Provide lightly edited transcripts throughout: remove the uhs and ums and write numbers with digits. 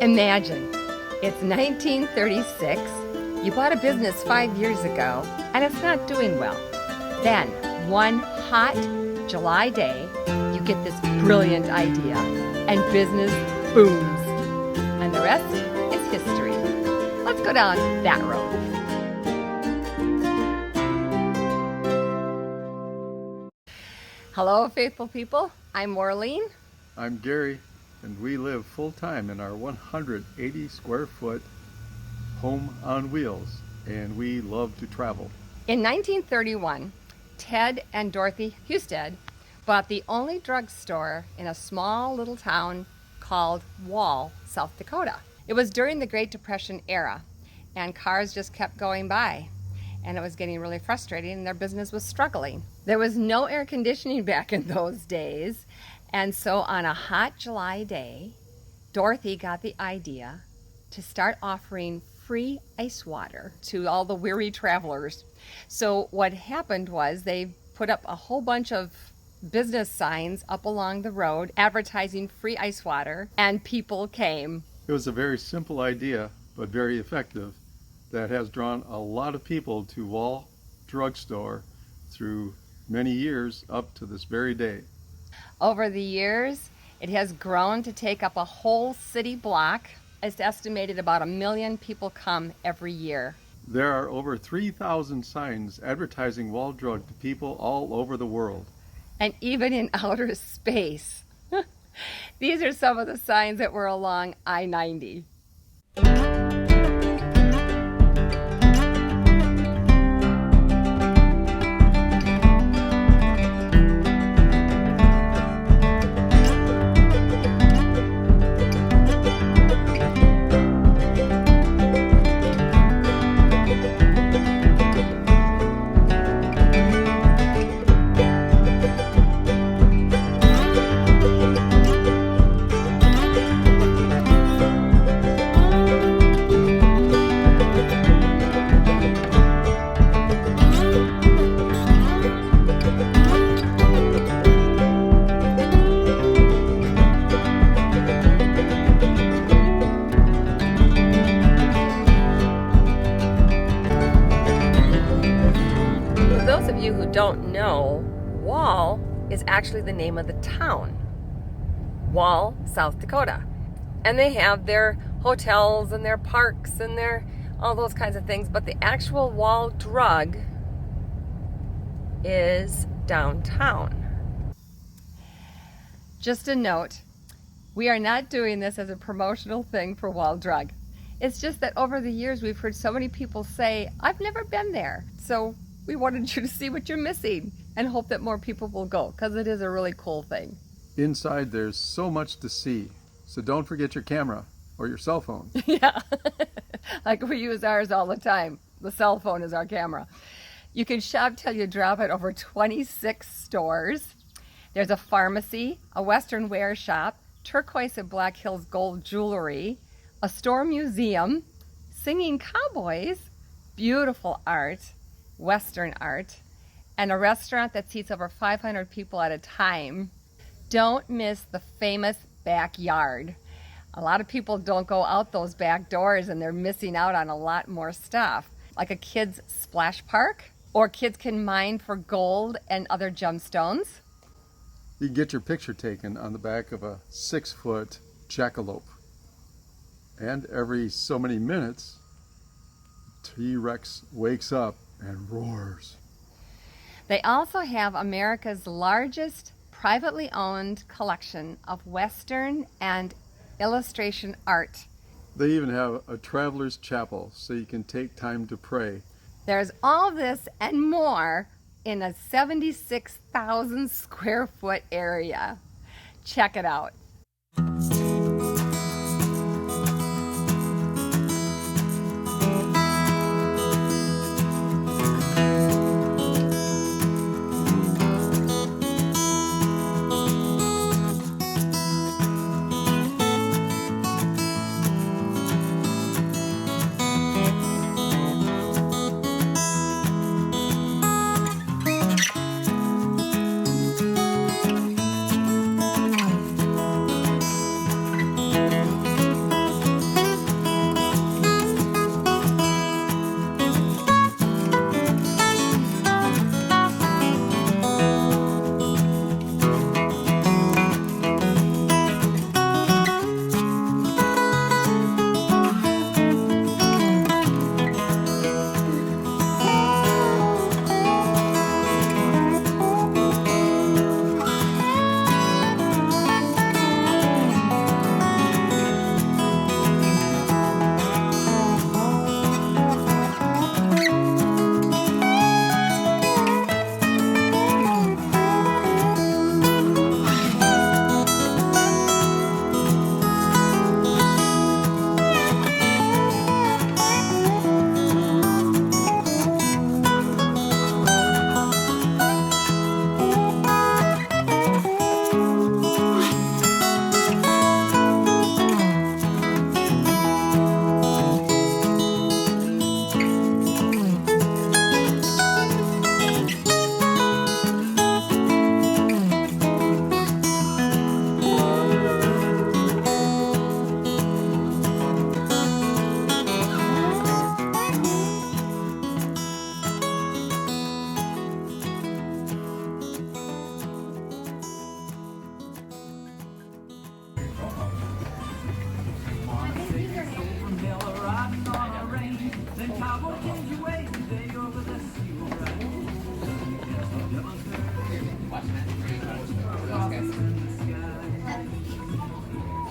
Imagine, it's 1936, you bought a business 5 years ago, and it's not doing well. Then, one hot July day, you get this brilliant idea, and business booms. And the rest is history. Let's go down that road. Hello, faithful people. I'm Maureen. I'm Gary, and we live full-time in our 180 square foot home on wheels, and we love to travel. In 1931, Ted and Dorothy Husted bought the only drugstore in a small little town called Wall, South Dakota. It was during the Great Depression era, and cars just kept going by, and it was getting really frustrating, and their business was struggling. There was no air conditioning back in those days, and so on a hot July day, Dorothy got the idea to start offering free ice water to all the weary travelers. So what happened was they put up a whole bunch of business signs up along the road advertising free ice water, and people came. It was a very simple idea, but very effective, that has drawn a lot of people to Wall Drugstore through many years up to this very day. Over the years, it has grown to take up a whole city block. It's estimated about 1 million people come every year. There are over 3,000 signs advertising Wall Drug to people all over the world. And even in outer space. These are some of the signs that were along I-90. Who don't know, Wall is actually the name of the town. Wall, South Dakota. And they have their hotels and their parks and their all those kinds of things, but the actual Wall Drug is downtown. Just a note, we are not doing this as a promotional thing for Wall Drug. It's just that over the years we've heard so many people say, I've never been there. So we wanted you to see what you're missing and hope that more people will go, because it is a really cool thing. Inside there's so much to see, so don't forget your camera or your cell phone. Yeah, like we use ours all the time. The cell phone is our camera. You can shop till you drop at over 26 stores. There's a pharmacy, a Western wear shop, Turquoise and Black Hills gold jewelry, a store museum, singing cowboys, beautiful art, Western art, and a restaurant that seats over 500 people at a time. Don't miss the famous backyard. A lot of people don't go out those back doors, and they're missing out on a lot more stuff, like a kids' splash park, or kids can mine for gold and other gemstones. You can get your picture taken on the back of a 6-foot jackalope. And every so many minutes, T-Rex wakes up and roars. They also have America's largest privately owned collection of Western and illustration art. They even have a traveler's chapel, so you can take time to pray. There's all this and more in a 76,000 square foot area. Check it out.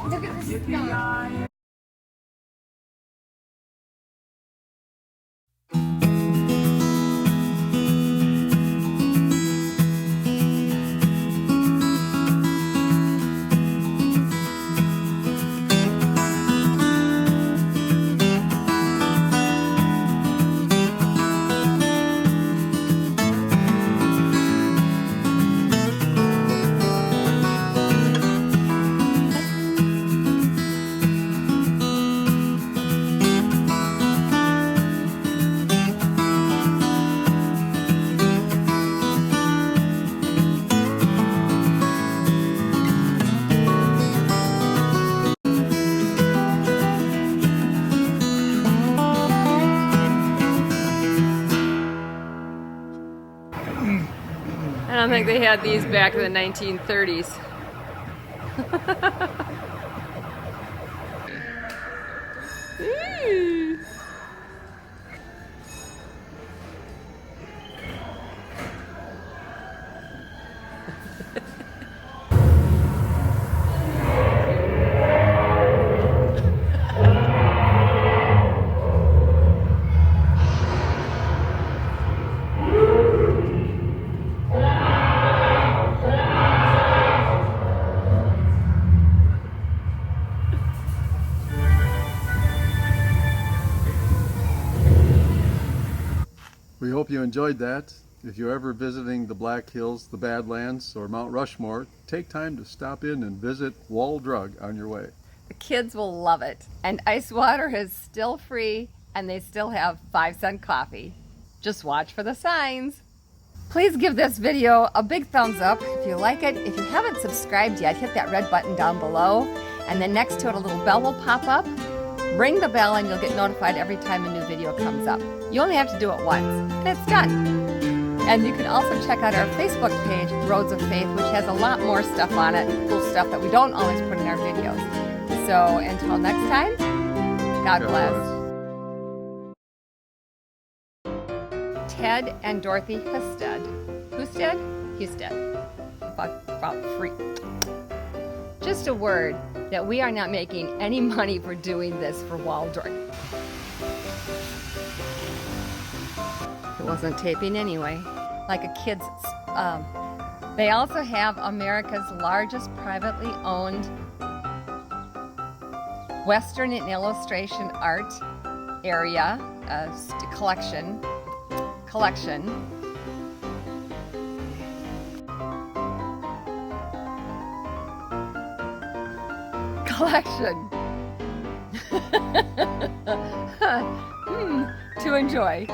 Look at this sky. I don't think they had these back in the 1930s. We hope you enjoyed that. If you're ever visiting the Black Hills, the Badlands, or Mount Rushmore, take time to stop in and visit Wall Drug on your way. The kids will love it. And ice water is still free, and they still have 5-cent coffee. Just watch for the signs. Please give this video a big thumbs up if you like it. If you haven't subscribed yet, hit that red button down below, and then next to it a little bell will pop up. Ring the bell and you'll get notified every time a new video comes up. You only have to do it once, and it's done. And you can also check out our Facebook page, Roads of Faith, which has a lot more stuff on it, cool stuff that we don't always put in our videos. So until next time, God bless. Ted and Dorothy Husted. Husted. About free. Just a word that we are not making any money for doing this for Wall Drug. It wasn't taping anyway. Like a kid's. They also have America's largest privately owned Western and illustration art area collection. To enjoy.